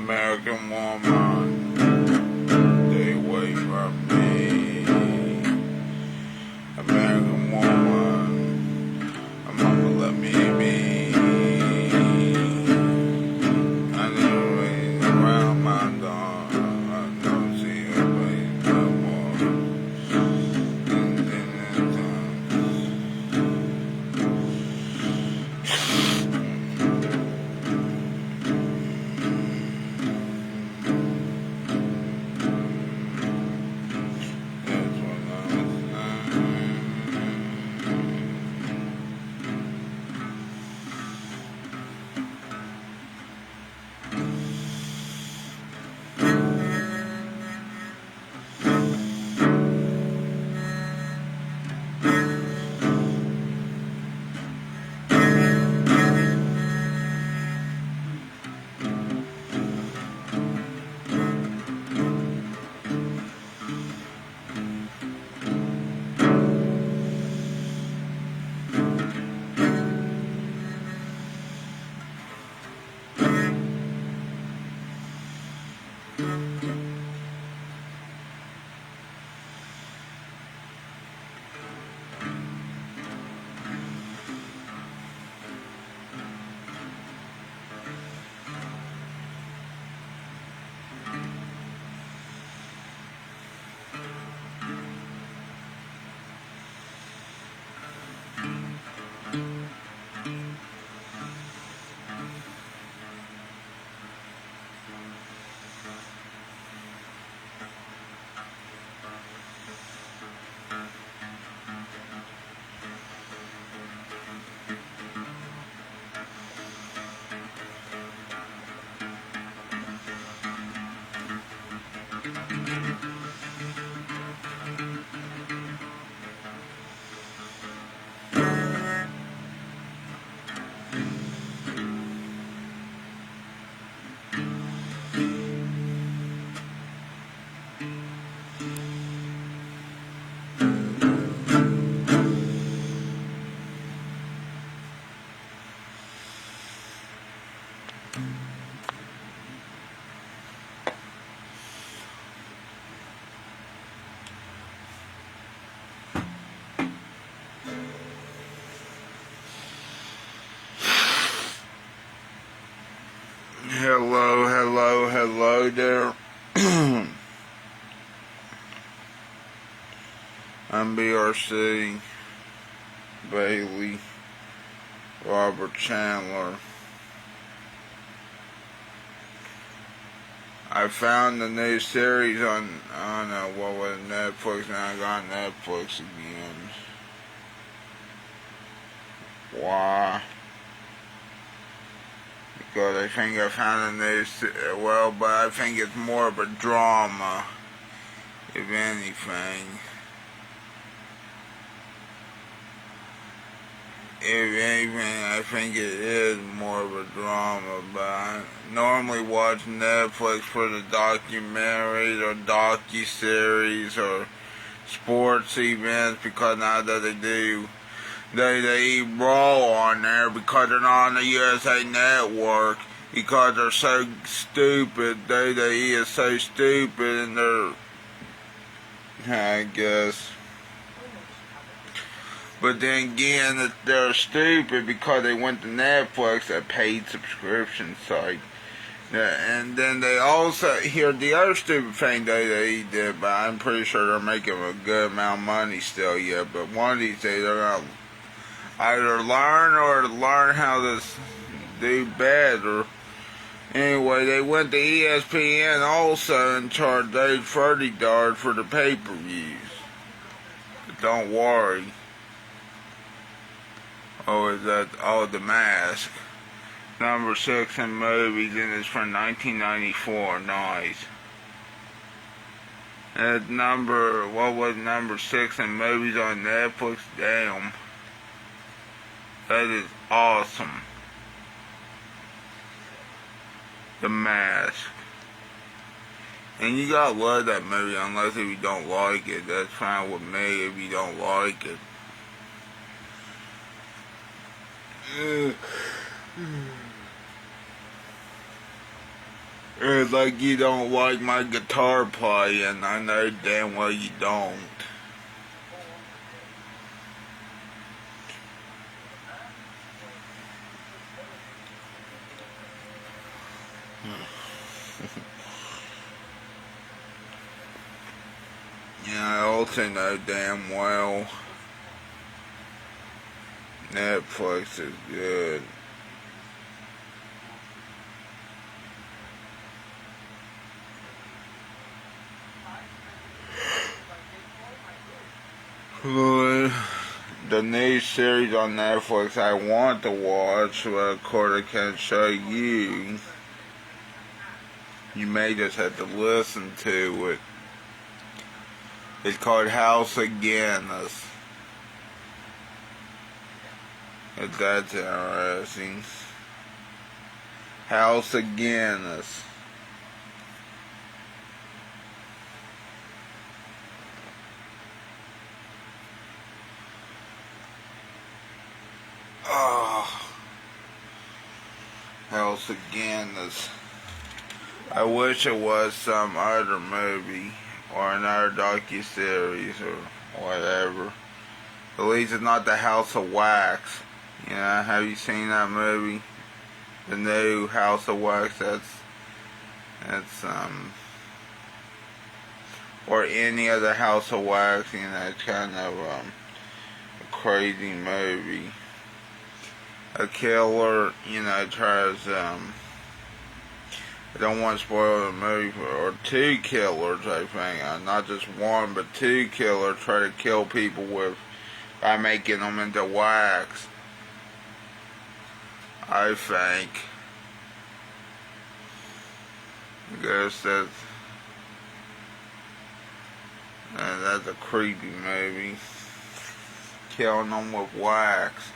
American woman, stay away from me. American woman, my mama let me be. I never been around my dog. I don't see nobody no more. Hello there. I'm BRC, Bailey, Robert Chandler. I found the new series on, I don't know what was Netflix, and I got Netflix again. Why? Because I think I found a new, but I think it's more of a drama, if anything. If anything, I think it is more of a drama, but I normally watch Netflix for the documentaries or docu-series or sports events, because now that they do they Raw on there because they're not on the USA Network, because they're so stupid. WWE is so stupid, and I guess. But then again, they're stupid because they went to Netflix, a paid subscription site. And then they also, here the other stupid thing they did, but I'm pretty sure they're making a good amount of money still yet. But one of these days they're going to either learn how to do better. Anyway, they went to ESPN also and charged those $30 for the pay-per-views. But don't worry. Oh, is that, the mask. Number 6 in movies, and it's from 1994. Nice. At what was number 6 in movies on Netflix? Damn. That is awesome. The Mask. And you gotta love that movie, unless if you don't like it. That's fine with me if you don't like it. It's like you don't like my guitar playing. I know damn well you don't. Yeah, I also know damn well Netflix is good. The new series on Netflix I want to watch, but of course I can't show you. You may just have to listen to it. It's called House of Guinness. If that's interesting. House of Guinness. Oh, House of Guinness. I wish it was some other movie or another docuseries or whatever. At least it's not the House of Wax. You know, have you seen that movie? The new House of Wax. That's or any other House of Wax. You know, it's kind of a crazy movie. A killer, you know, tries I don't want to spoil the movie, or two killers, I think, not just one, but two killers try to kill people by making them into wax, I think. I guess that's a creepy movie. Killing them with wax.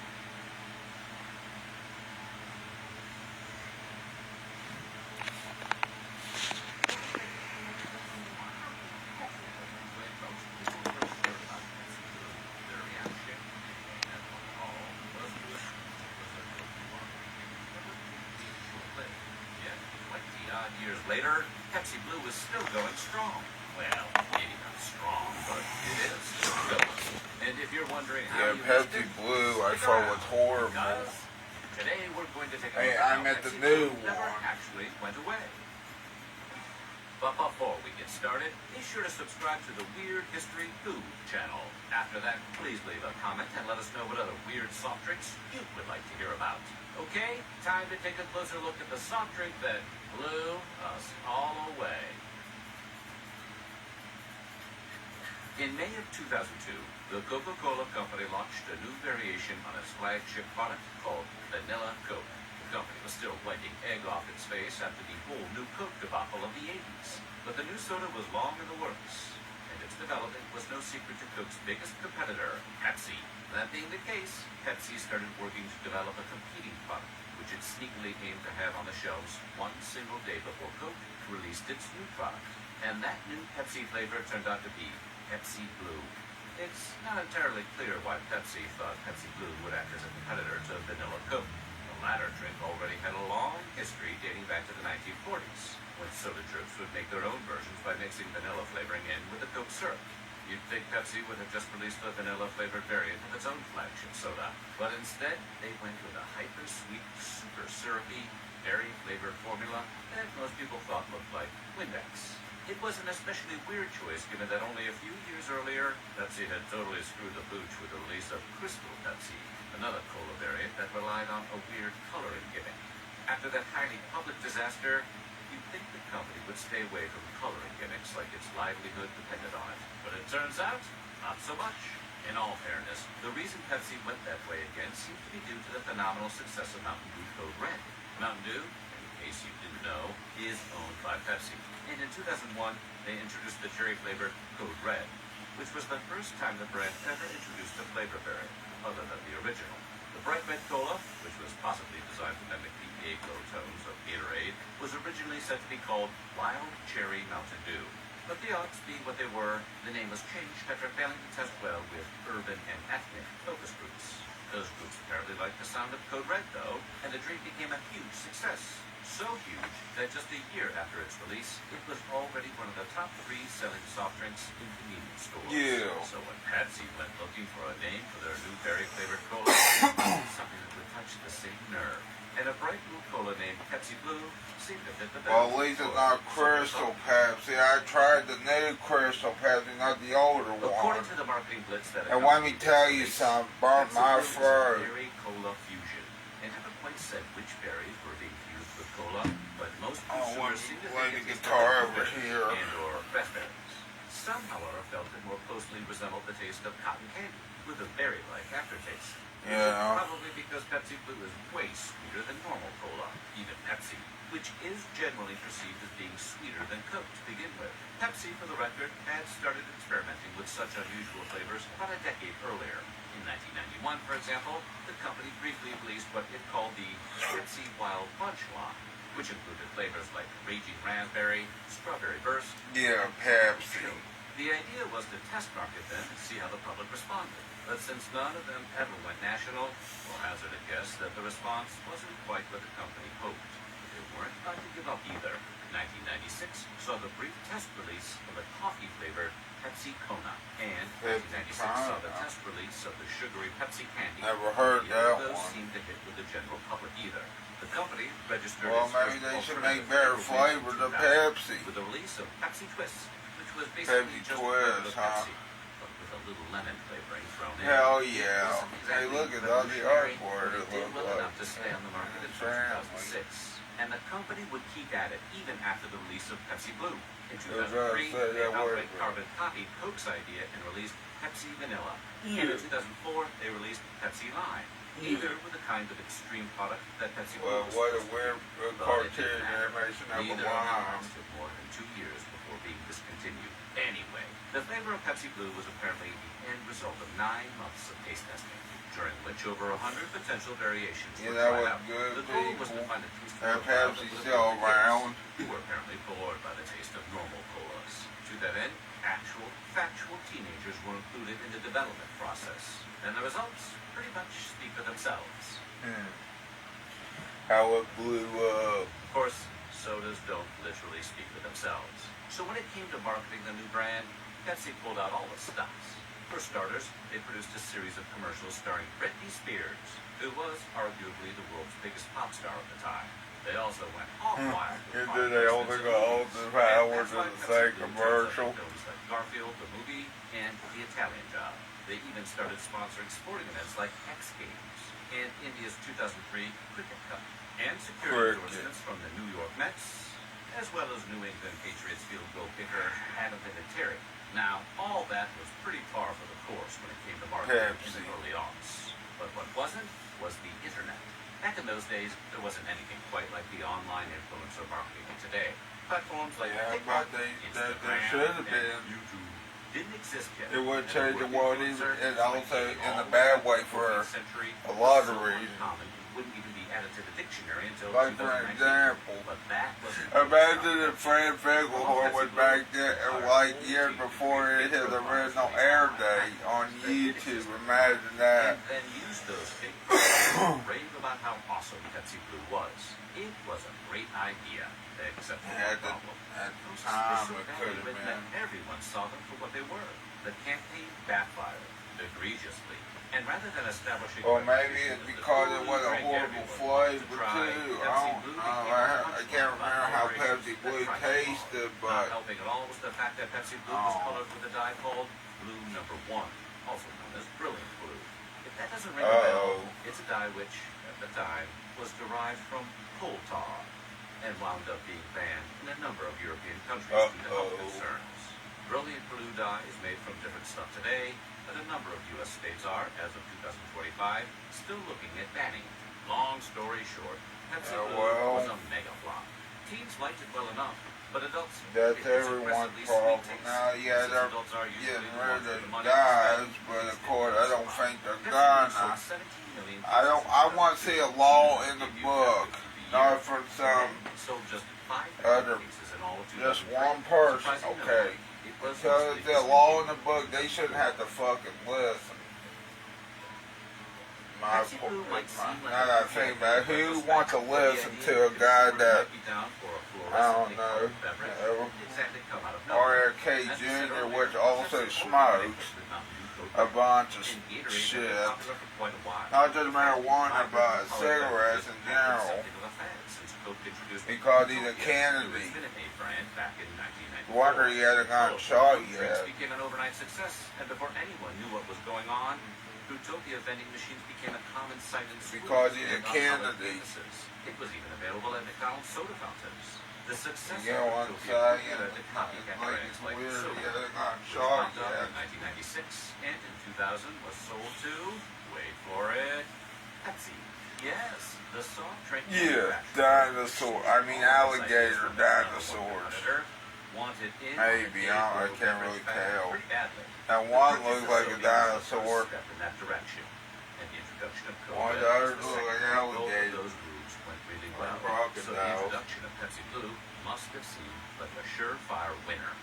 Years later, Pepsi Blue is still going strong. Well, maybe not strong, but it is still going. And if you're wondering how you Pepsi Blue, I thought was horrible. Today we're going to take a Hey, look at I'm how at the Pepsi new Blue never one. actually went away. But before we get started, be sure to subscribe to the Weird History Who channel. After that, please leave a comment and let us know what other weird soft drinks you would like to hear about. Okay, time to take a closer look at the soft drink that blew us all away. In May of 2002, the Coca-Cola Company launched a new variation on its flagship product called Vanilla Coke. The company was still wiping egg off its face after the whole new Coke debacle of the 80s. But the new soda was long in the works, and its development was no secret to Coke's biggest competitor, Pepsi. That being the case, Pepsi started working to develop a competing product, which it sneakily aimed to have on the shelves one single day before Coke released its new product. And that new Pepsi flavor turned out to be Pepsi Blue. It's not entirely clear why Pepsi thought Pepsi Blue would act as a competitor to Vanilla Coke. The latter drink already had a long history dating back to the 1940s, when soda jerks would make their own versions by mixing vanilla flavoring in with the Coke syrup. You'd think Pepsi would have just released a vanilla-flavored variant of its own flagship soda, but instead, they went with a hyper-sweet, super syrupy, berry-flavored formula that most people thought looked like Windex. It was an especially weird choice given that only a few years earlier, Pepsi had totally screwed the pooch with the release of Crystal Pepsi, another cola variant that relied on a weird coloring gimmick. After that highly public disaster, you'd think the company would stay away from coloring gimmicks like its livelihood depended on it. But it turns out, not so much. In all fairness, the reason Pepsi went that way again seems to be due to the phenomenal success of Mountain Dew Code Red. Mountain Dew, in case you didn't know, is owned by Pepsi. And in 2001, they introduced the cherry-flavored Code Red, which was the first time the brand ever introduced a flavor variant, other than the original. The bright red cola, which was possibly designed to mimic the A-glow tones of Gatorade, was originally said to be called Wild Cherry Mountain Dew. But the odds being what they were, the name was changed after failing to test well with urban and ethnic focus groups. Those groups apparently liked the sound of Code Red, though, and the drink became a huge success. So huge that just a year after its release, it was already one of the top 3 selling soft drinks in convenience stores. Yeah. So when Pepsi went looking for a name for their new berry-flavored cola, something that would touch the same nerve. And a bright blue cola named Pepsi Blue seemed to fit the bill. Well, at least it's not Crystal Pepsi. I tried the new Crystal Pepsi, not the older one. According to the marketing blitz that And let me tell you something, burnt my throat. Berry cola fusion. They haven't quite said which berries were being fused with cola, but most consumers seem to lay think the it's guitar over blackberries here. and/or raspberries. Some, however, felt it more closely resembled the taste of cotton candy with a berry-like aftertaste. Yeah. Probably because Pepsi Blue is way sweeter than normal cola, even Pepsi, which is generally perceived as being sweeter than Coke to begin with. Pepsi, for the record, had started experimenting with such unusual flavors about a decade earlier. In 1991, for example, the company briefly released what it called the Pepsi Wild Bunch line, which included flavors like Raging Raspberry, Strawberry Burst, Yeah, Pepsi. The idea was to test market them and see how the public responded. But since none of them ever went national, we'll hazard a guess that the response wasn't quite what the company hoped. But they weren't about to give up either. 1996 saw the brief test release of the coffee-flavored Pepsi Kona, and 1996 saw the test release of the sugary Pepsi Candy. Never heard that Those one. seemed to hit with the general public either. The company registered Well, its maybe first they should alternative make better flavor flavor to 2000 Pepsi. with the release of Pepsi Twist, which was basically Pepsi just Twist, regular huh? Pepsi, but with a little lemon flavoring thrown in. Hell It yeah. wasn't Hey, exactly look at all the revolutionary, artwork but it it did looks well like. enough to stay on the market until Family. 2006. And the company would keep at it even after the release of Pepsi Blue. In I was 2003, gonna say they that word, outright but- carbon copied Coke's idea and released Pepsi Vanilla. Yeah. And in 2004, they released Pepsi Lime. Neither were the kind of extreme product that Pepsi Blue Well, was what a supposed to weird be. But it cartoon didn't matter. animation of a Neither of them lime. lasted more than 2 years before being discontinued. Anyway, the flavor of Pepsi Blue was apparently the end result of 9 months of taste testing, during which over 100 potential variations Yeah, were that tried was out. good, The goal was to people. find a taste That profile that Pepsi's would still appeal to around. kids who were apparently bored by the taste of normal colas. To that end, actual, factual teenagers were included in the development process, and the results pretty much speak for themselves. How it blew up. Of course, sodas don't literally speak for themselves. So when it came to marketing the new brand, Pepsi pulled out all the stops. For starters, they produced a series of commercials starring Britney Spears, who was arguably the world's biggest pop star at the time. They also went all wild. And then they only got all the hours of the same commercial. Films like Garfield, the movie, and The Italian Job. They even started sponsoring sporting events like X Games and India's 2003 Cricket Cup, and secured endorsements from the New York Mets, as well as New England Patriots field goal kicker Adam Vinatieri. Now, all that was pretty par for the course when it came to marketing in the early aughts. But what wasn't was the internet. Back in those days, there wasn't anything quite like the online influencer marketing of today. Platforms like TikTok, there Instagram, should have and been. YouTube didn't exist yet. It would And change the world even, influencer and was also like in a all bad over way the for 14th century, a lot of so reasons. uncommon, it wouldn't even be added to the dictionary until Like for 2019. example, But that wasn't imagine if Fred Figglehorn was back then, like years before his original air date on YouTube. Imagine that. and then use those figures to rave about how awesome Pepsi Blue was. It was a great idea, except for one problem. At the Those time, so it badly could have written been. that everyone saw them for what they were. The campaign backfired egregiously. And rather than establishing Or a maybe reputation it's as the because it cool was a drink horrible everyone wanted to flavor try, too. Pepsi I don't Blue know. became a I punchline can't about remember how corporations Pepsi that Blue tried to tasted, Not but helping at all was the fact that Pepsi Blue was colored with a dye called Blue Number 1, also known as Brilliant Blue. If that doesn't ring a bell, it's a dye which, at the time, was derived from coal tar and wound up being banned in a number of European countries due to health concerns. Brilliant Blue dye is made from different stuff today, but a number of U.S. states are, as of 2045, still looking at banning it. Long story short, Pepsi Yeah, Blue well, was a mega flop. Teens liked it well enough, but adults, that's it was everyone's aggressively problem. sweet taste. Now, yeah, Since they're adults are usually getting the rid ones with of the money to guys, spend, but it's of course, I don't think they're Pepsi Blue gonna. sold 17 million I don't. pieces I in want to see a law in the book, not from some sold just 5 other, pieces in all of just 2003. one person. Surprisingly Okay, enough, it was because mostly the law in the book, they shouldn't have to fucking listen. Pepsi Blue might seem like Now that I think about it, who wants to listen to a guy that, I don't know, RFK Jr., which also smokes a bunch of shit, not just marijuana, but cigarettes in general, because he's a Kennedy. Wonder he hasn't gotten shot yet. Became an overnight success, and before anyone knew what was going on, Fruitopia vending machines became a common sight in schools. Because he's a and on college Kennedy. campuses. It was even available at McDonald's soda fountains. The success You know what I'm of saying? Fruitopia led to copycat brands like Weird, soda, he hasn't gotten which shot popped up yet. in 1996 and in 2000 was sold to, wait for it, Pepsi. Yes, the soft drink Yeah, manufacturer. dinosaur. I mean alligator dinosaurs. Wanted in Maybe, I can't really tell. pretty badly. And one looks like a dinosaur. Step in that direction. And the introduction of One of Coke the others look like an alligator. those moves went really well. Like So the crocodiles. introduction of Pepsi Blue must have seemed like a surefire winner.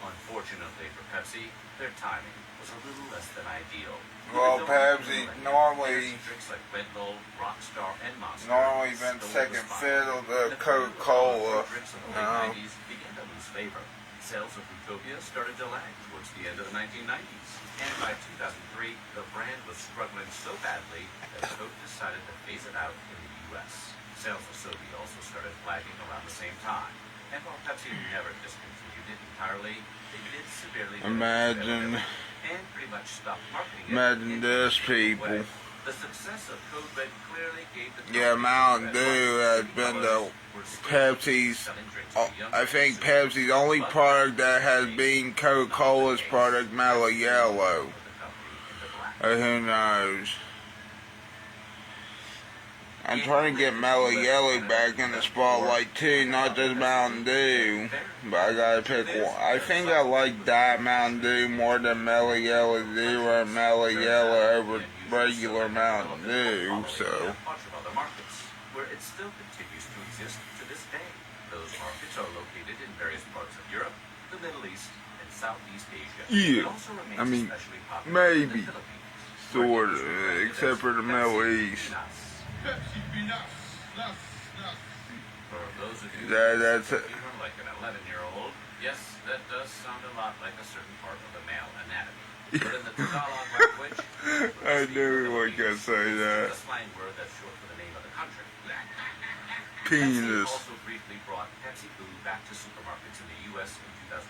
Unfortunately for Pepsi, their timing was a little less than ideal. Well, Even though Pepsi normally normally drinks like Red Bull, Rockstar, and Monster been stole second the spotlight. fiddle to The Coca-Cola. drinks of the No. late 90s began to lose favor. Sales of Fruitopia started to lag towards the end of the 1990s. And by 2003, the brand was struggling so badly that Coke decided to phase it out in the U.S. Sales of soda also started flagging around the same time. And while Pepsi never discontinued it entirely, they did severely Imagine, and pretty much stopped marketing it. imagine this, people. The success of Code Red clearly gave the Yeah, company Mountain red Dew light. has City been colors the were still Pepsi's. selling drinks to young I think consumers, Pepsi's only but product that has been Coca-Cola's not the product, Mellow case. Yellow. The company in the black. Who knows? I'm trying to get Mellow Yellow back in the spotlight too, not just Mountain Dew. But I gotta pick one. I think I like Diet Mountain Dew more than Mellow Yellow Zero and Mellow Yellow over regular Mountain Dew, so. A bunch of other markets where it still continues to exist to this day. Those markets are located in various parts of Europe, the Middle East, and Southeast Asia. Yeah, It also remains I mean, especially popular in the maybe, Philippines, sort where it of, is regarded except as for the Middle Pepsi East. Peanuts. Pepsi peanuts. For those of you That's who are like an 11-year-old, yes, that does sound a lot like a certain part of the male anatomy. But in the Tagalog language, I knew he was gonna say that. it's a slang word that's short for the name of the country. Pepsi Penis. also briefly brought Pepsi Blue back to supermarkets in the U.S.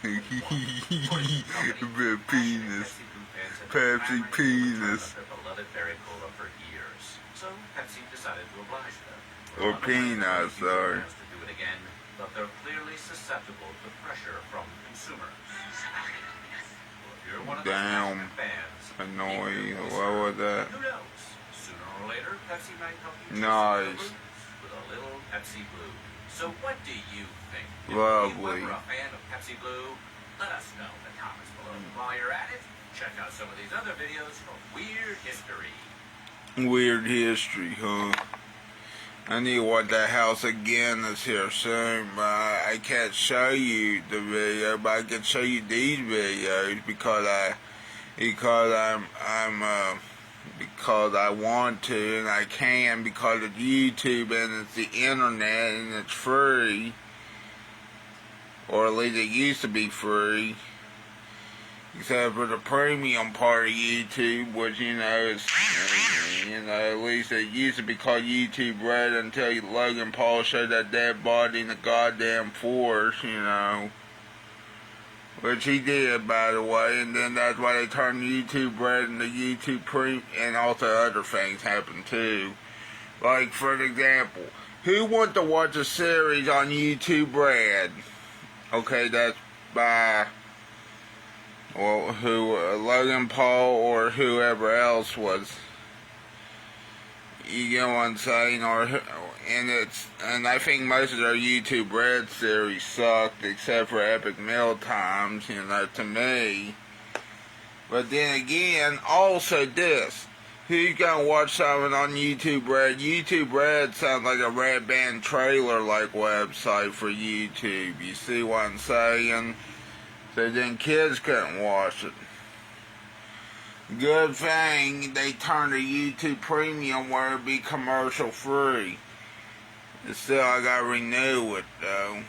in 2021. The penis. Pepsi penis. Their beloved berry cola for years. So Pepsi decided to oblige them. Or peanuts, sorry. To do it again, but they're clearly susceptible to pressure from consumers. Well, if you're one of those Damn. fans, Annoying. What was that? who knows? Sooner or later, Pepsi might help you Nice. chase the blues with a little Pepsi Blue. So what do you think? Lovely. If you were a fan of Pepsi Blue, let us know in the comments below. While you're at it, check out some of these other videos from Weird History. Weird history, huh? I need to watch that house again this here soon, but I can't show you the video, but I can show you these videos because I want to and I can because it's YouTube and it's the internet and it's free, or at least it used to be free. Except for the premium part of YouTube, which, is, at least it used to be called YouTube Red until Logan Paul showed that dead body in the goddamn forest, Which he did, by the way, and then that's why they turned YouTube Red into YouTube Premium, and also other things happened too. Like, for example, who wants to watch a series on YouTube Red? Okay, that's by... Well, Logan Paul or whoever else was, You get what I'm saying? And I think most of their YouTube Red series sucked, except for Epic Meal Times, to me. But then again, also this. Who's gonna watch something on YouTube Red? YouTube Red sounds like a Red Band trailer-like website for YouTube. You see what I'm saying? So then kids couldn't watch it. Good thing they turned to YouTube Premium where it'd be commercial free. Still, I gotta renew it though.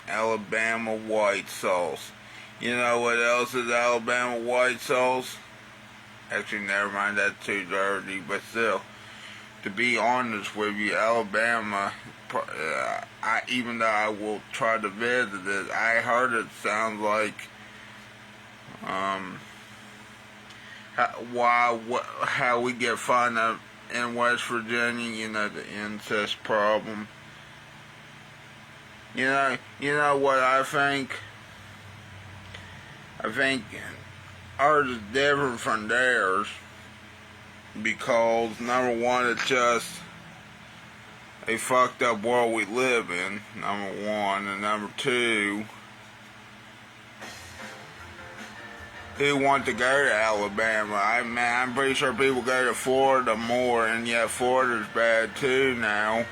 Alabama white sauce. You know what else is Alabama white sauce? Actually, never mind, that's too dirty. But still, to be honest with you, Alabama, even though I will try to visit it, I heard it sounds like how we get fun of in West Virginia, the incest problem. You know what I think? I think ours is different from theirs because, number one, it's just a fucked up world we live in, number one, and number two, who want to go to Alabama? I'm pretty sure people go to Florida more, and yet Florida's bad too now.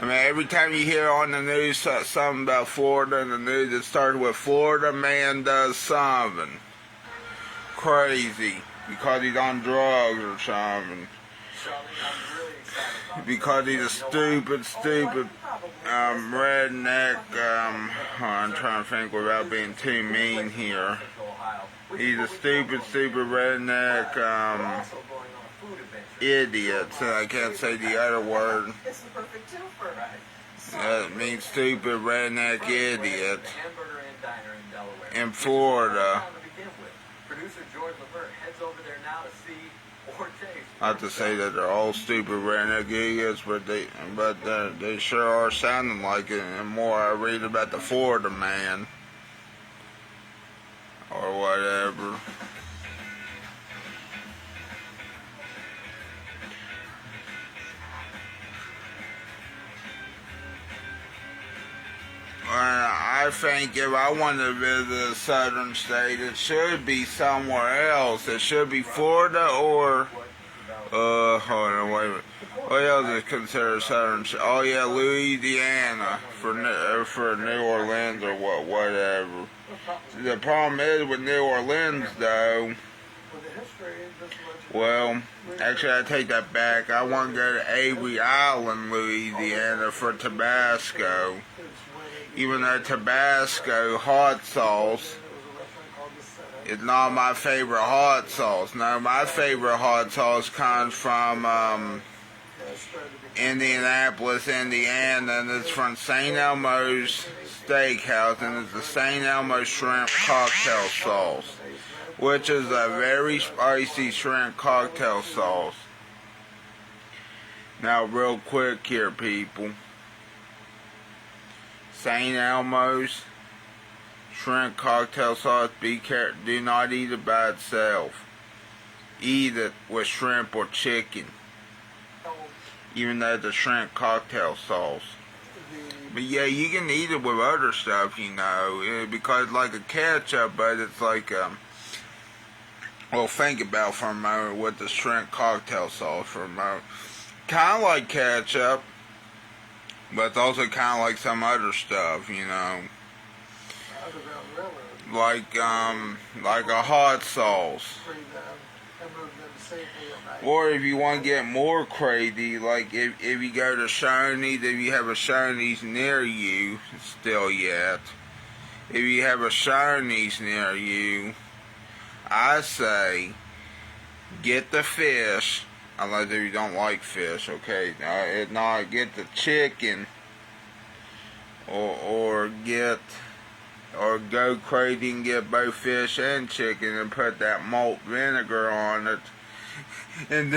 I mean, every time you hear on the news something about Florida in the news, it starts with Florida man does something crazy because he's on drugs or something. Because he's a stupid redneck. I'm trying to think without being too mean here. He's a stupid redneck idiot. So I can't say the other word. That means stupid redneck idiot in Florida. Not to say that they're all stupid redneck idiots, but they sure are sounding like it. And the more I read about the Florida man or whatever. I think if I want to visit a southern state, it should be somewhere else. It should be Florida or, hold on, wait a minute. What else is considered southern? Oh yeah, Louisiana for New Orleans or whatever. The problem is with New Orleans though. Well, actually I take that back. I want to go to Avery Island, Louisiana for Tabasco. Even though Tabasco hot sauce is not my favorite hot sauce. No, my favorite hot sauce comes from Indianapolis, Indiana, and it's from St. Elmo's Steakhouse, and it's the St. Elmo shrimp cocktail sauce, which is a very spicy shrimp cocktail sauce. Now, real quick here, people. St. Elmo's shrimp cocktail sauce, do not eat it by itself. Eat it with shrimp or chicken. Even though it's a shrimp cocktail sauce. But yeah, you can eat it with other stuff, because it's like a ketchup, but it's like, well, think about for a moment with the shrimp cocktail sauce for a moment. Kind of like ketchup. But it's also kind of like some other stuff, like a hot sauce. Or if you want to get more crazy, like if you go to Shoney's, if you have a Shoney's near you, still yet, if you have a Shoney's near you, I say, get the fish. Unless if you don't like fish, okay? If not, get the chicken, or go crazy and get both fish and chicken and put that malt vinegar on it. And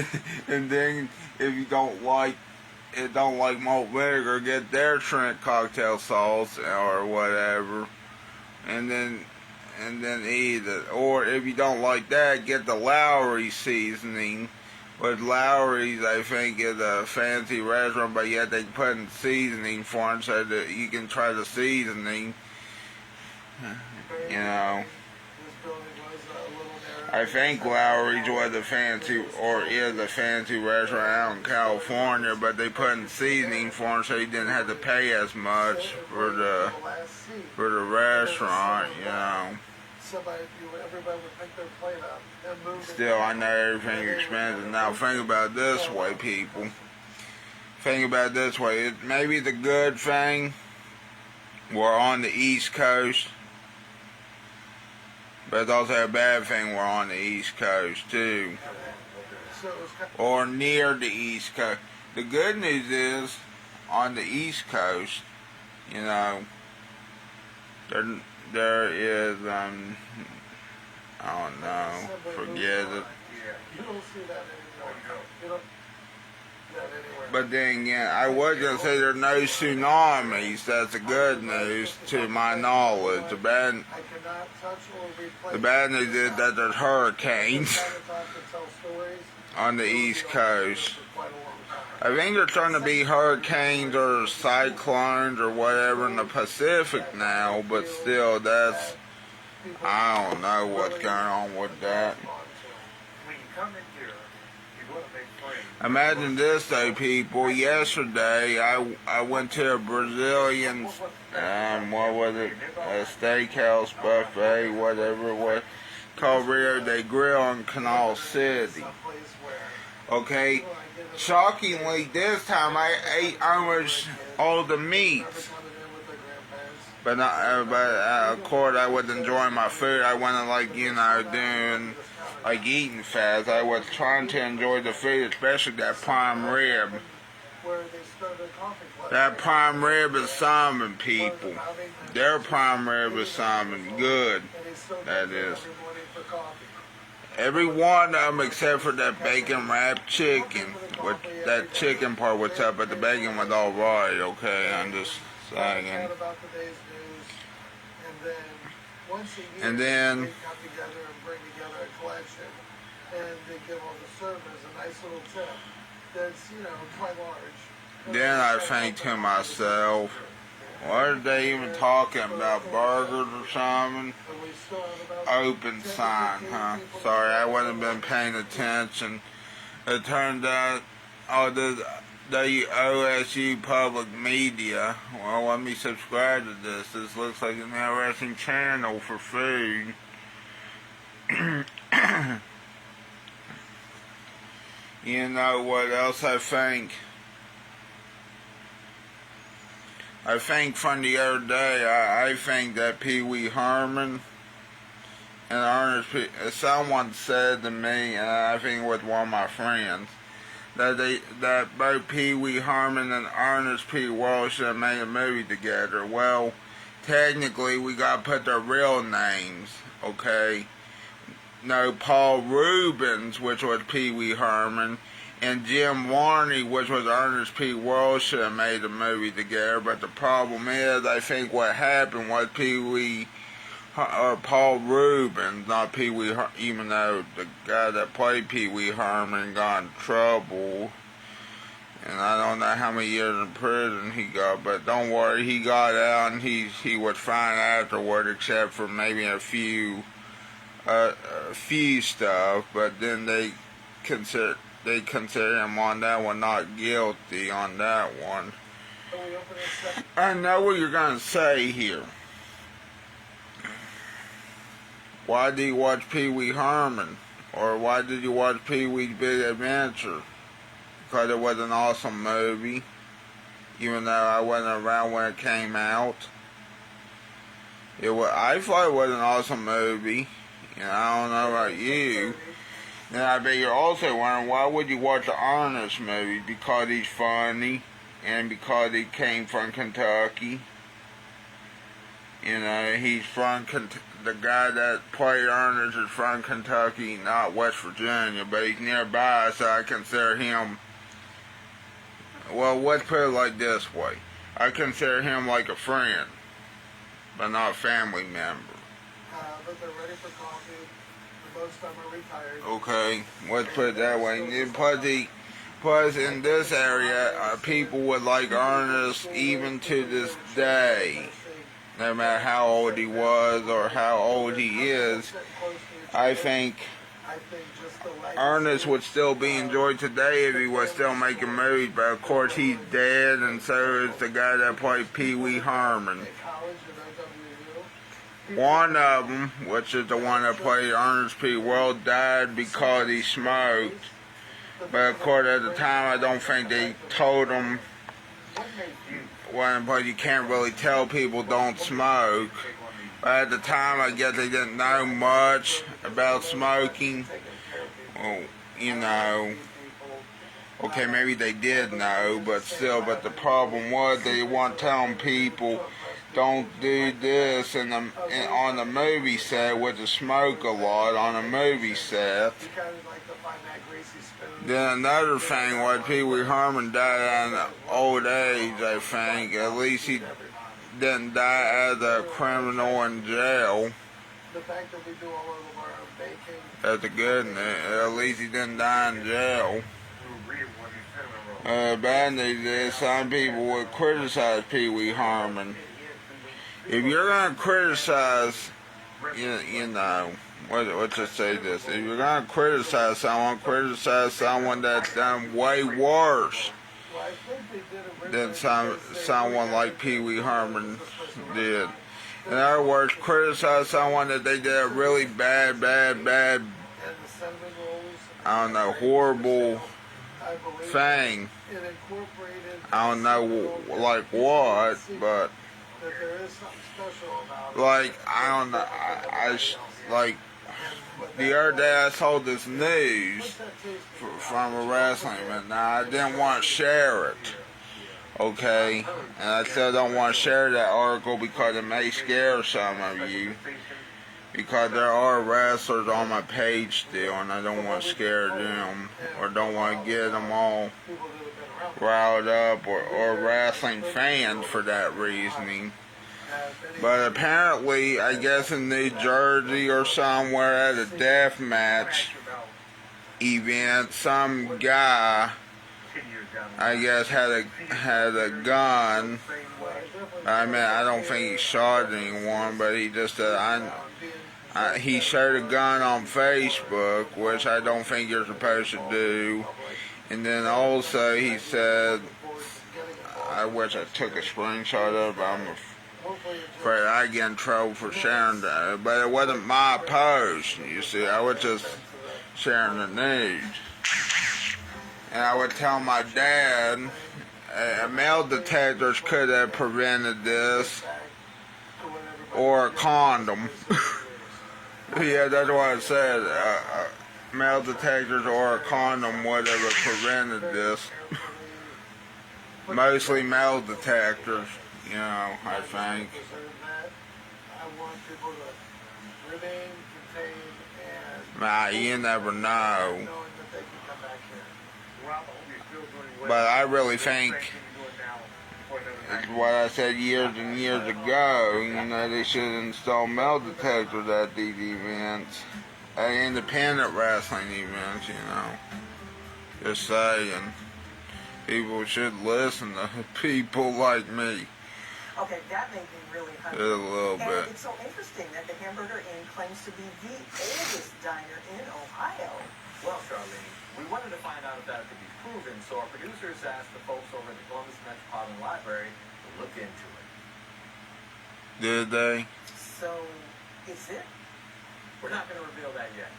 then if you don't like malt vinegar, get their shrimp cocktail sauce or whatever, and then eat it. Or if you don't like that, get the Lowry seasoning. With Lowry's, I think, is a fancy restaurant, but yet they put in seasoning for it so that you can try the seasoning. You know, I think Lowry's was a fancy, or is a fancy restaurant out in California, but they put in seasoning for him so he didn't have to pay as much for the restaurant. You know. Everybody would pick their plate up and move. Still, I know everything's expensive. Now, think about it this way, people. Think about it this way. Maybe the good thing, we're on the East Coast, but it's also a bad thing we're on the East Coast, too. Or near the East Coast. The good news is, on the East Coast, you know, there is, I don't know, forget it. You don't see that anymore. You don't see that anywhere. But then again, I was going to say there's no tsunamis. That's the good news, to my knowledge. The bad news is that there's hurricanes on the East Coast. I think there's starting to be hurricanes or cyclones or whatever in the Pacific now, but still, that's, I don't know what's going on with that. Imagine this though, people. Yesterday, I went to a Brazilian, what was it, a steakhouse buffet, whatever it was, called Rio de Grill in Canal City. Okay, shockingly, this time I ate almost all the meats. But of course, I was enjoying my food. I wasn't like, you know, doing like eating fast. I was trying to enjoy the food, especially that prime rib. That prime rib is salmon, people. Their prime rib is salmon. Good, that is. Every one of them except for that bacon wrapped chicken. With that chicken part was up, but the bacon was alright, okay? I'm just saying. And then they come together and bring together a collection, and they give all the servers a nice little tip that's, you know, quite large. Then I think to myself, what are they even talking about? Burgers or something? Open sign, huh? Sorry, I wasn't been paying attention. It turned out, oh, the WOSU public media. Well, let me subscribe to this. This looks like an interesting channel for food. You know what else I think? I think from the other day, I think that Pee Wee Herman and Ernest someone said to me, and I think it was one of my friends, that both Pee Wee Herman and Ernest P. Welsh had made a movie together. Well, technically, we gotta put their real names, okay? No, Paul Rubens, which was Pee Wee Herman, and Jim Varney, which was Ernest P. Welsh, had made a movie together. But the problem is, I think what happened was Paul Rubens, not Pee Wee, even though the guy that played Pee Wee Herman got in trouble, and I don't know how many years in prison he got, but don't worry, he got out and he was fine afterward, except for maybe a few stuff. But then they consider him on that one not guilty on that one. I know what you're gonna say here. Why did you watch Pee Wee Herman? Or why did you watch Pee Wee's Big Adventure? Because it was an awesome movie, even though I wasn't around when it came out. I thought it was an awesome movie. You know, I don't know about you. And I bet you're also wondering, why would you watch an Ernest movie? Because he's funny, and because he came from Kentucky. You know, he's from the guy that played Ernest is from Kentucky, not West Virginia, but he's nearby, so I consider him, well, let's put it like this way. I consider him like a friend, but not a family member. But they're ready for coffee. most of them are retired. Okay, let's put it that way. And plus in this area, people would like Ernest even to this day. No matter how old he was or how old he is, I think Ernest would still be enjoyed today if he was still making movies, but of course he's dead, and so is the guy that played Pee Wee Herman. One of them, which is the one that played Ernest P. Worrell, died because he smoked. But of course at the time I don't think they told him, but you can't really tell people don't smoke. But at the time I guess they didn't know much about smoking. Well, you know, okay, maybe they did know, but still, but the problem was they weren't telling people don't do this on the movie set, with the smoke a lot on a movie set. Then another thing was Pee Wee Herman died at an old age, I think. At least he didn't die as a criminal in jail. The fact that we do all of our baking. That's a good news. At least he didn't die in jail. Bad news is some people would criticize Pee Wee Herman. If you're gonna criticize, you know, let's just say this: if you're gonna criticize someone that's done way worse than someone like Pee Wee Herman did. In other words, criticize someone that they did a really bad, I don't know, horrible thing. I don't know, like what, but like, I don't know, like, the other day I saw this news from a wrestling event. Now, I didn't want to share it, okay? And I still don't want to share that article because it may scare some of you. Because there are wrestlers on my page still, and I don't want to scare them, or don't want to get them all riled up, or wrestling fans for that reasoning. But apparently, I guess in New Jersey or somewhere at a death match event, some guy, I guess, had a gun. I mean, I don't think he shot anyone, but he just he showed a gun on Facebook, which I don't think you're supposed to do. And then also he said, I wish I took a screenshot of it, but I'm afraid I get in trouble for sharing that. But it wasn't my post, you see. I was just sharing the news. And I would tell my dad, metal detectors could have prevented this, or a condom. Yeah, that's what I said. Metal detectors or a condom would have prevented this. Mostly metal detectors, you know, I think. Nah, you never know. But I really think, it's what I said years and years ago, you know, they should install metal detectors at these events, at independent wrestling events, you know. Just saying, people should listen to people like me. Okay, that made me really hungry. A little bit. And it's so interesting that the Hamburger Inn claims to be the oldest diner in Ohio. Well, Charlene, we wanted to find out if that could be proven, so our producers asked the folks over at the Columbus Metropolitan Library to look into it. Did they? So, is it? We're not going to reveal that yet.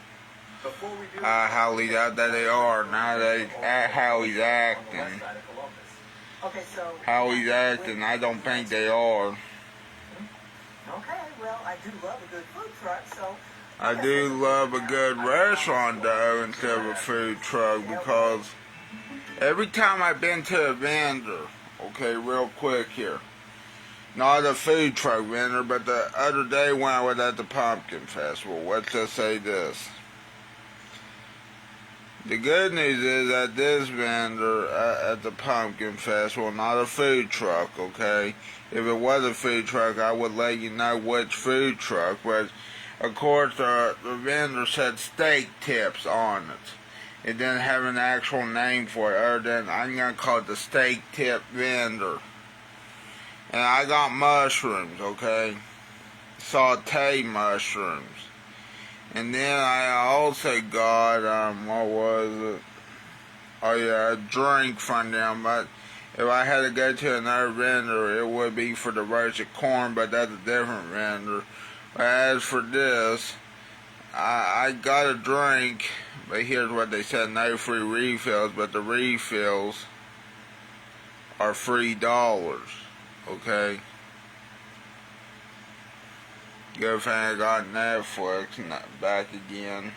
Before we do, I highly doubt that they are. Now how he's acting. west side of Columbus. Okay, so... How he's acting, I don't think they are. Okay, well, I do love a good food truck, so... I do love a good restaurant, though, instead of a food truck, because every time I've been to a vendor, okay, real quick here, not a food truck vendor, but the other day when I was at the Pumpkin Festival, let's just say this. The good news is that this vendor at the Pumpkin Festival, not a food truck, okay? If it was a food truck, I would let you know which food truck, but Of course, the vendor said steak tips on it. It didn't have an actual name for it other than I'm going to call it the steak tip vendor. And I got mushrooms, okay? Sauteed mushrooms. And then I also got, what was it? Oh yeah, a drink from them. But if I had to go to another vendor, it would be for the roasted corn, but that's a different vendor. But as for this, I got a drink, but here's what they said: no free refills, but the refills are $3. Okay. Good thing I got Netflix back again.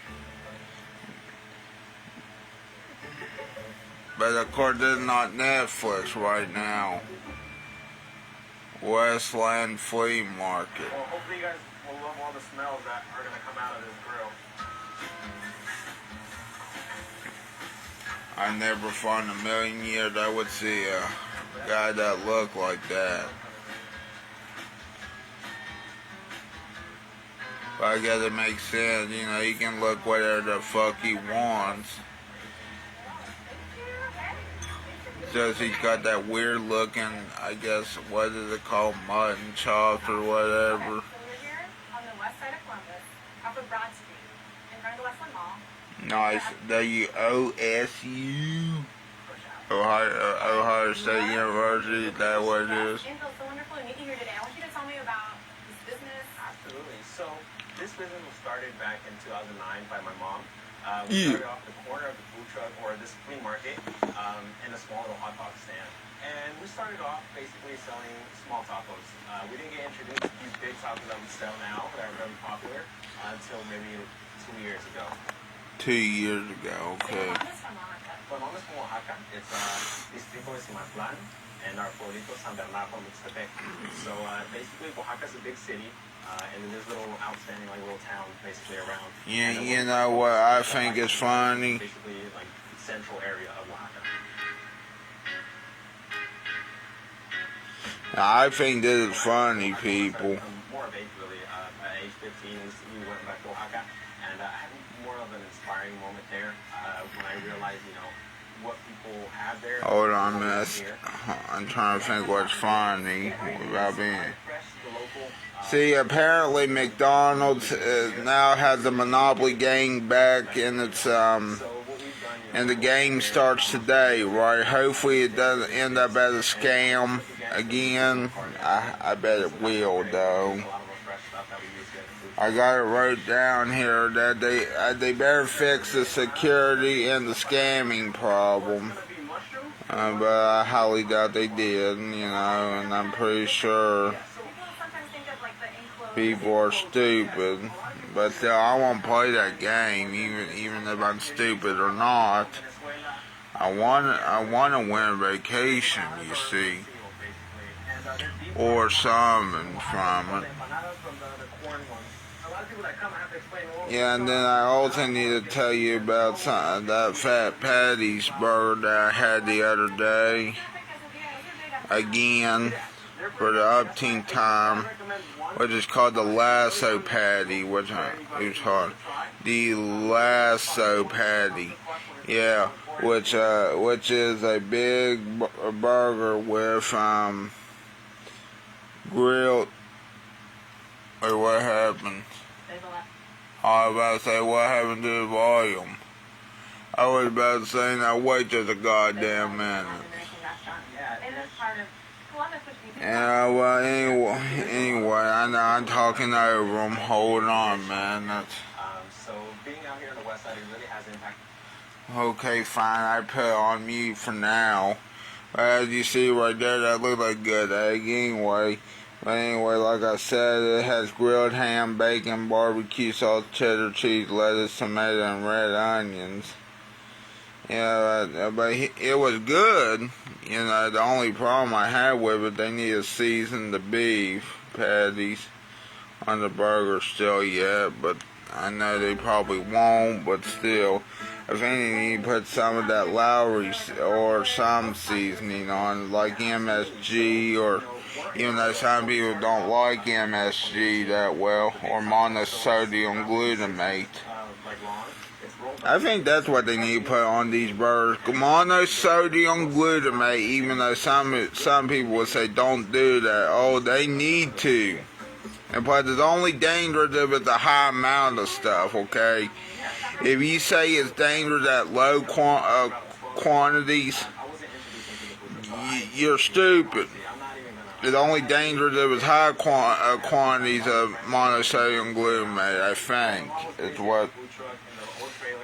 But of course, this is not Netflix right now. Westland Flea Market. Well, hopefully you guys will love all the smells that are going to come out of this grill. I never thought in a million years I would see a guy that looked like that. But I guess it makes sense, you know, he can look whatever the fuck he wants. Just he's got that weird looking, I guess, what is it called, mutton chops or whatever. So we're here on the west side of Columbus, off of Broad Street, in front of the Westland Mall. Nice. WOSU. Ohio State University, is that what it is? It feels so wonderful to meet you here today. I want you to tell me about this business. Absolutely. So this business was started back in 2009 by my mom. We started off the corner of the food truck or this flea market in a small little hot dog stand. And we started off basically selling small tacos. We didn't get introduced to these big tacos that we sell now that are very popular until maybe 2 years ago. 2 years ago, okay. My mom is from Oaxaca. It's Distrito de Cimatlán and our pueblito San Bernardo, Mixtepec. So basically, Oaxaca's a big city. And then there's little outstanding, like little towns basically around. Yeah, you know what I think is funny? Basically, like central area of Oaxaca. I think this is funny, people. More of age, really. At age 15, we went back to Oaxaca, and I had more of an inspiring moment there when I realized, you know, what people have there. Hold on a minute. I'm trying to think what's funny without being. See, apparently McDonald's now has the Monopoly game back in its and the game starts today, right? Hopefully it doesn't end up as a scam again. I bet it will, though. I got it wrote down here that they better fix the security and the scamming problem. But I highly doubt they did, you know, and I'm pretty sure people are stupid. But still, I won't play that game, even if I'm stupid or not. I want to win a vacation, you see, or something from it. Yeah, and then I also need to tell you about that Fat Patty's burger that I had the other day. Again, for the upteen time, which is called the Lasso Patty, which is hard. The Lasso Patty, yeah, which is a big burger with grilled. Wait, what happened? I was about to say, what happened to the volume? I was about to say, now wait just a goddamn minute. Yeah, well, anyway, I know I'm talking over them. Hold on, man. So being out here on the west side, it really has impacted. Okay, fine. I put it on mute for now. As you see right there, that looks like good egg anyway. But anyway, like I said, it has grilled ham, bacon, barbecue sauce, cheddar cheese, lettuce, tomato, and red onions. Yeah, but it was good. You know, the only problem I had with it, they need to season the beef patties on the burger still yet. But I know they probably won't, but still. If anything, you put some of that Lowry or some seasoning on, like MSG or even though some people don't like MSG that well, or monosodium glutamate. I think that's what they need to put on these burgers. Monosodium glutamate, even though some people would say don't do that. Oh, they need to. And but it's only dangerous if it's a high amount of stuff, okay? If you say it's dangerous at low quantities, you're stupid. It's only dangerous if it's high quantities of monosodium glutamate, I think. It's what.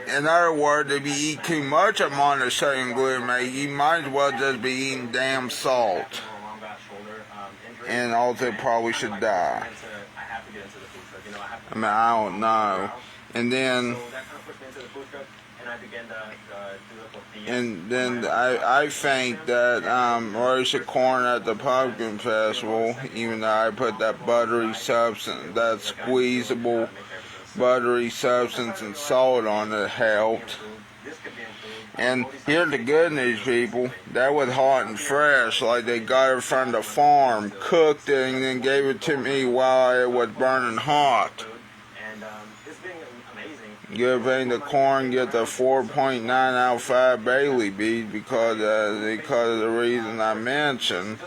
In other words, if you eat too much of monosodium glutamate, you might as well just be eating damn salt. And also probably should die. I mean, I don't know. And then I think that roasted corn at the pumpkin festival, even though I put that buttery substance, that squeezable buttery substance and salt on it, helped. And here's the good news, people. That was hot and fresh, like they got it from the farm, cooked it, and then gave it to me while it was burning hot. Good thing the corn gets a 4.9 out of 5 Bailey beads because of the reason I mentioned.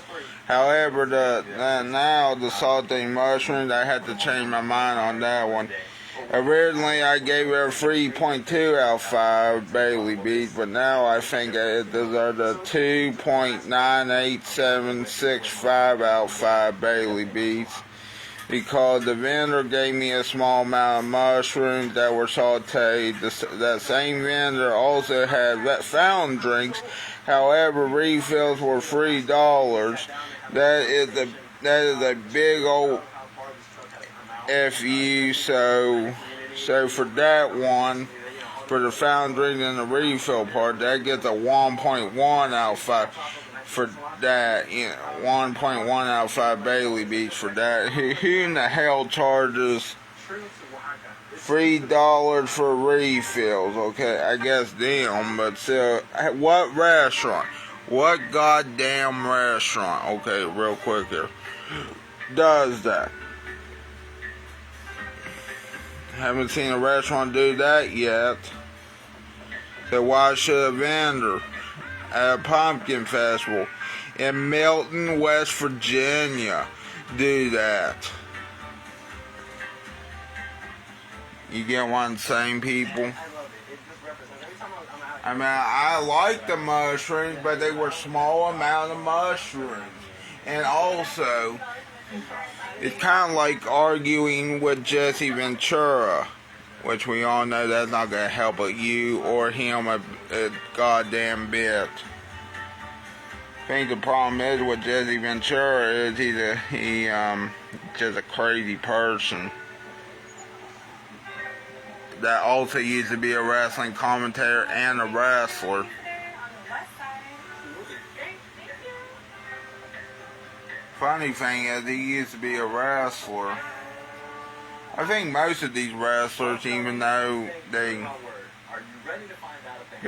However, now the salty mushrooms, I had to change my mind on that one. Originally, I gave it a 3.2 out of 5 Bailey beads, but now I think it deserves a 2.98765 out of 5 Bailey beads. Because the vendor gave me a small amount of mushrooms that were sauteed. That same vendor also had fountain drinks. However, refills were $3. That is a big old FU. So for that one, for the fountain drink and the refill part, that gets a 1.1 out of 5. For that, 1.1 out of 5 Bailey beads for that. Who in the hell charges $3 for refills? Okay, I guess them, but still, what restaurant? What goddamn restaurant? Okay, real quick here. Does that? Haven't seen a restaurant do that yet. So why should a vendor at a pumpkin festival in Milton, West Virginia do that? You get what I'm saying, people? I mean, I like the mushrooms, but they were small amount of mushrooms. And also, it's kind of like arguing with Jesse Ventura, which we all know that's not going to help you or him a goddamn bit. I think the problem is with Jesse Ventura is he's just a crazy person that also used to be a wrestling commentator and a wrestler. Funny thing is, he used to be a wrestler. I think most of these wrestlers, even though the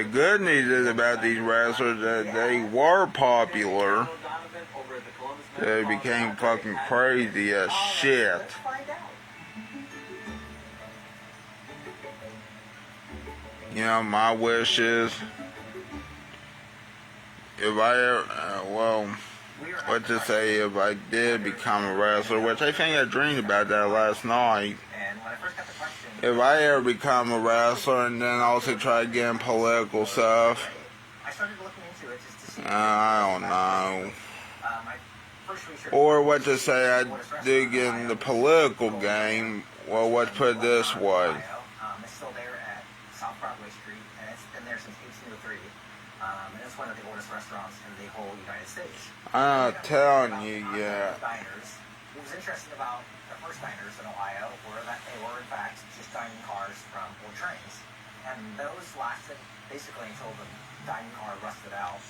good news is about these wrestlers that they were popular, they became fucking crazy as shit. You know, my wish is, if I ever, let's just say if I did become a wrestler, which I think I dreamed about that last night. If I ever become a wrestler and then also try getting political stuff, I don't know. Or what to say, I do get in the political game. Well, let's put it this way. It's still there at South Broadway Street, and it's been there since 1803. And it's one of the oldest restaurants in the whole United States. I'm not telling you yet. Diners. What was interesting about the first diners in Ohio were that they were, in fact, just dining cars from old trains. And those lasted basically until the dining car rusted out.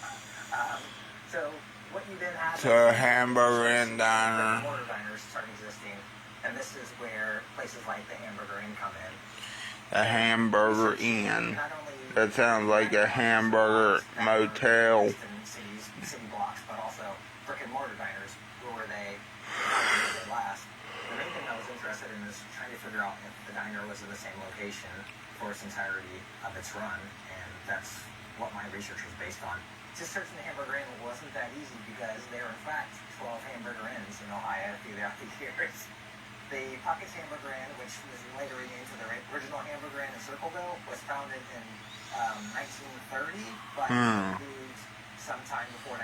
So what you then have So a hamburger and diner. Mortar diners start existing, and this is where places like the Hamburger Inn come in. A Hamburger Inn. That sounds like a hamburger motel. City blocks, but also brick and mortar diners, who were then figure out if the diner was in the same location for its entirety of its run, and that's what my research was based on. Just searching the Hamburger Inn wasn't that easy because there are in fact 12 Hamburger Inns in Ohio throughout the years. The Pockets Hamburger Inn, which was later renamed to the original Hamburger Inn in Circleville, was founded in 1930, but moved sometime before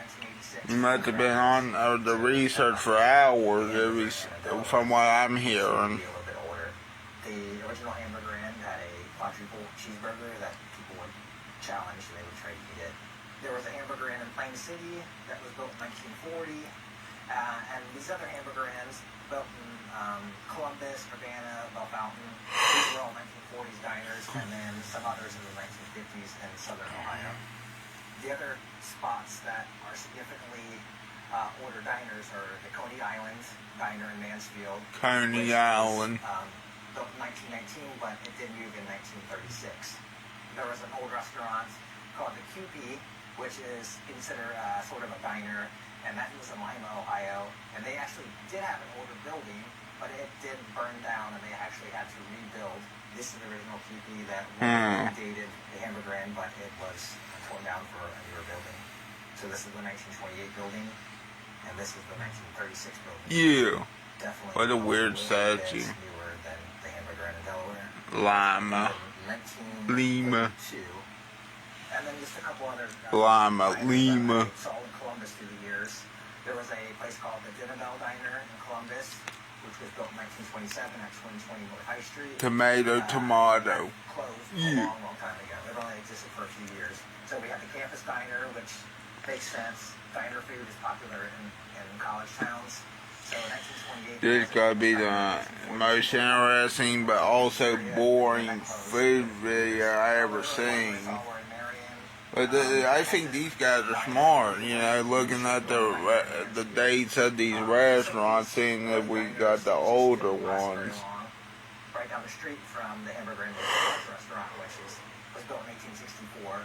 1986. You must have been on the research for hours, from what I'm hearing. The original Hamburger Inn had a quadruple cheeseburger that people would challenge, they would try to eat it. There was a Hamburger Inn in Plain City that was built in 1940, and these other Hamburger Inns built in Columbus, Urbana, Bell Fountain, these were all 1940s diners, and then some others in the 1950s in southern Ohio. The other spots that are significantly older diners are the Coney Island Diner in Mansfield. Coney Island. Built in 1919, but it did move in 1936. There was an old restaurant called the QP, which is considered sort of a diner, and that was in Lima, Ohio. And they actually did have an older building, but it did burn down, and they actually had to rebuild. This is the original QP that dated the Hamburger Inn, but it was torn down for a newer building. So this is the 1928 building, and this is the 1936 building. Yeah. Definitely. What a weird statue. Newer than the Hamburger Inn in Delaware. Lima. Lima. And then just a couple other Lima. saw in Columbus through the years. There was a place called the Dinner Bell Diner in Columbus, which was built in 1927 at 2020 North High Street. Tomato. Closed a long time ago. It only existed for a few years. So we have the Campus Diner, which makes sense. Diner food is popular in college towns. So in 1928... This gotta be the most interesting but also boring food video I ever seen. But I think these guys are smart, looking at the dates of these restaurants, seeing that we got the older ones. Right down the street from the Hamburger Inn restaurant, which was built in 1864.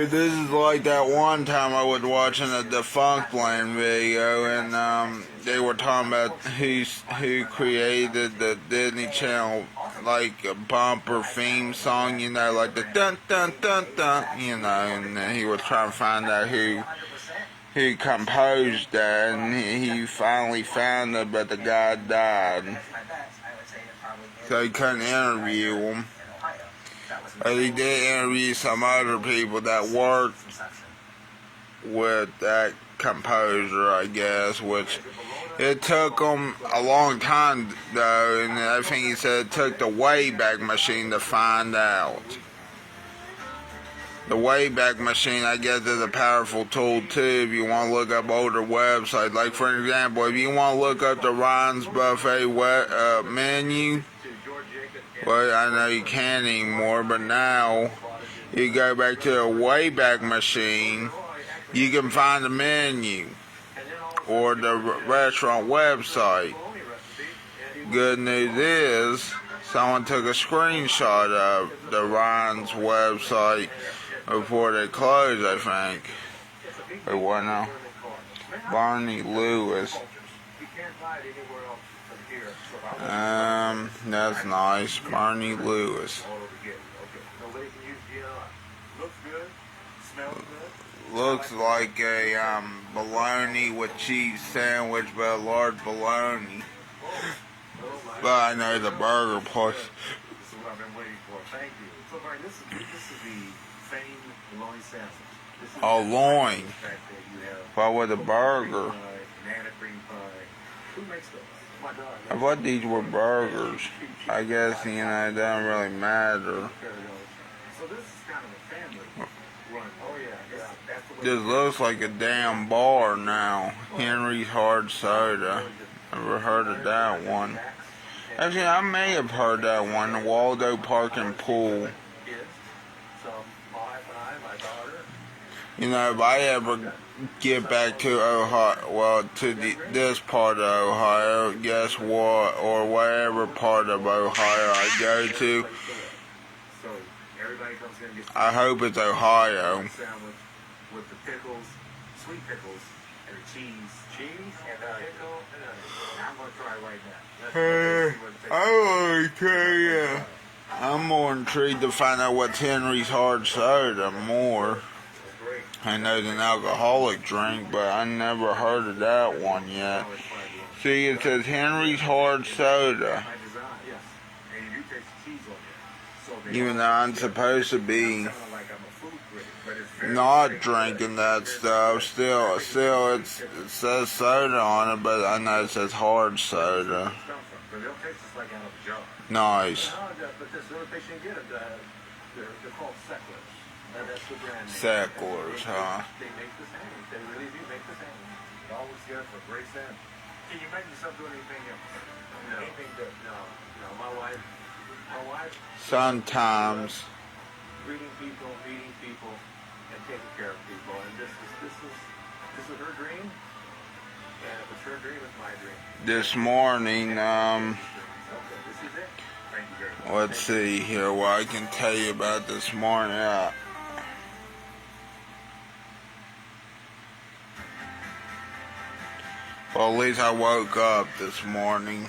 This is like that one time I was watching a Defunct Land video, and they were talking about who created the Disney Channel, like a bumper theme song, like the dun dun dun dun, and he was trying to find out who composed that, and he finally found it, but the guy died, so he couldn't interview him. But he did interview some other people that worked with that composer, I guess, which it took him a long time, though, and I think he said it took the Wayback Machine to find out. The Wayback Machine, I guess, is a powerful tool, too, if you want to look up older websites. Like, for example, if you want to look up the Ron's Buffet menu, well, I know you can't anymore, but now you go back to the Wayback Machine, you can find the menu or the restaurant website. Good news is, someone took a screenshot of the Ron's website before they closed, I think. Wait, what now? Barney Lewis. That's nice. Barney Lewis. Looks like a bologna with cheese sandwich, but a large bologna. But I know the burger place. This is what I've been waiting for. Thank you. So, Brian, this is the famed loin sandwich. Oh, loin. What with a burger? Banana cream pie. Who makes those? My daughter. I thought these were burgers. I guess, it doesn't really matter. So this is kind of a family run. Oh, yeah. That's the way. This looks like a damn bar now. Henry's Hard Soda. Never heard of that one. Actually, I may have heard that one. The Waldo Park and Pool. So my daughter. If I ever get back to Ohio, well, to this part of Ohio, guess what? Or whatever part of Ohio I go to, So everybody comes in and gets I hope it's Ohio. sandwich with the pickles, sweet pickles, and the cheese. Cheese and pickle and onion. I'm going to try right now. I will tell you. I'm more intrigued to find out what's Henry's hard soda more. I know it's an alcoholic drink, but I never heard of that one yet. See, it says Henry's hard soda. Even though I'm supposed to be not drinking that stuff, still it says soda on it, but I know it says hard soda. Nice. They're called Secklers. That's the brand name. Secklers, huh? They make the same. They really do make the same. It always get for great sand. Can you imagine yourself doing anything else? No. Anything that, no. My wife, sometimes. Greeting people, meeting people, and taking care of people. And this is her dream. And if it's her dream, it's my dream. This morning, This is it. Thank you very much. let's see here what I can tell you about this morning. Well, at least I woke up this morning.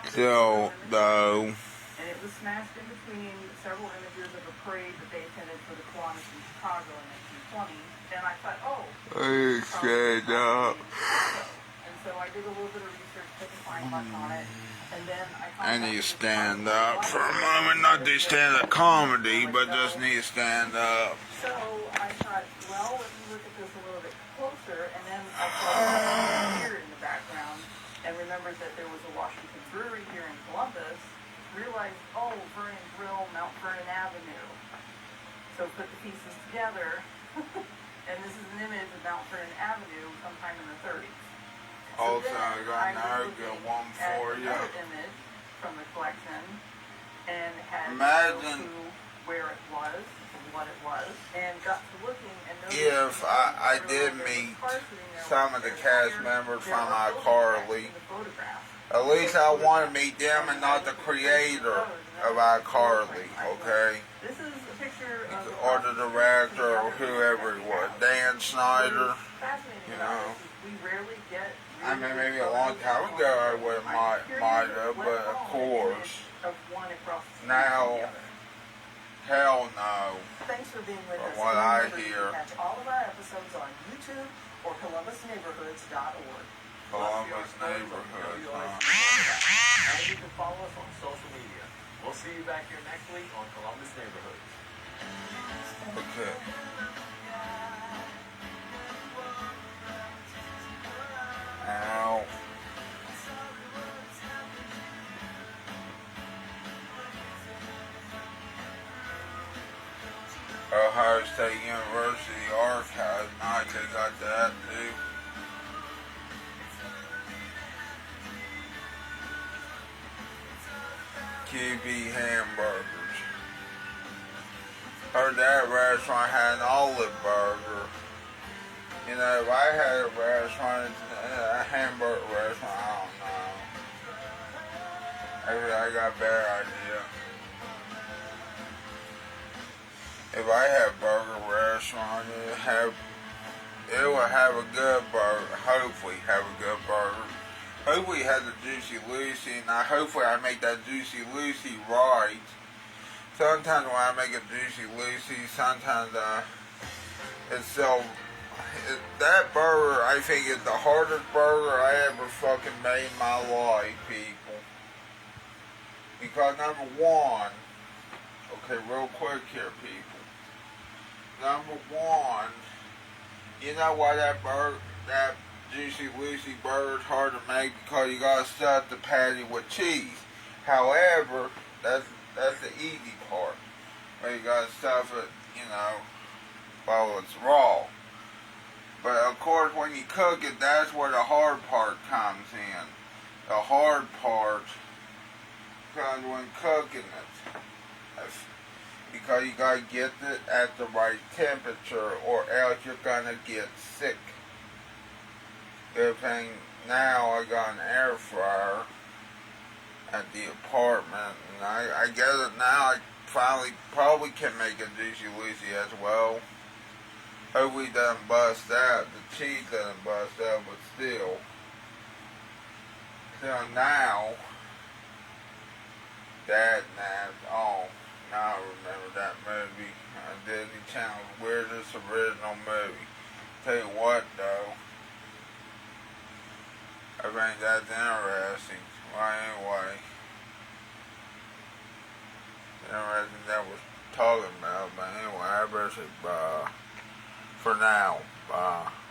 Still, though. And it was smashed in between several images of a parade that they attended for the Kiwanis in Chicago in 1920. And I thought, oh. I stand up. And so I did a little bit of research, put the fine button on it, and then I need to stand up for a moment. Not do stand-up comedy, but just need to stand up. So I thought, well, let me look at this a little bit closer, and then I saw here in the background, and remembered that there was a Washington brewery here in Columbus. Realized, oh, Vernon Grill, Mount Vernon Avenue. So put the pieces together, and this is an image of Mount Vernon Avenue sometime in the 30s. So Also, I got another good one for you. Another image from the collection, and had Imagine where it was and what it was, and got to looking and noticed if I did meet some of the cast members from iCarly. At least I want to meet them and not the creator of iCarly, okay? This is a picture of Or the director or whoever it was. Dan Snyder, you know. We rarely get. I mean, maybe a long time ago I would might have, but of course, now, hell no. Thanks for being with us. From what I Remember, you hear. can catch all of our episodes on YouTube or ColumbusNeighborhoods.org. Columbus neighborhood, huh? And you can follow us on social media. We'll see you back here next week on Columbus Neighborhoods. Okay. Ow. Ohio State University Archive. Nice, they got that too. QB hamburgers. Heard that restaurant had an olive burger. You know, if I had a restaurant, a hamburger restaurant, I don't know. Maybe I got a better idea. If I had a burger restaurant, it would have a good burger. Hopefully have a good burger. Hopefully it has a Juicy Lucy, and hopefully I make that Juicy Lucy right. Sometimes when I make a Juicy Lucy, sometimes it's so... that burger, I think, is the hardest burger I ever fucking made in my life, people. Because number one, okay, real quick here, people. Number one, you know why that Juicy Lucy burger is hard to make? Because you gotta stuff the patty with cheese. However, that's the easy part. But you gotta stuff it, you know, while it's raw. But of course, when you cook it, that's where the hard part comes in. The hard part comes when cooking it. Because you gotta get it at the right temperature, or else you're gonna get sick. Good thing now I got an air fryer at the apartment, and I get it now. I finally probably can make a Juicy Lucy as well. Hopefully it doesn't bust out. The cheese doesn't bust out, but still. now, oh, now I remember that movie. Disney Channel's weirdest original movie. Tell you what, though, I think that's interesting. Well, anyway, interesting that we're talking about, but anyway, I better say bye for now. Bye.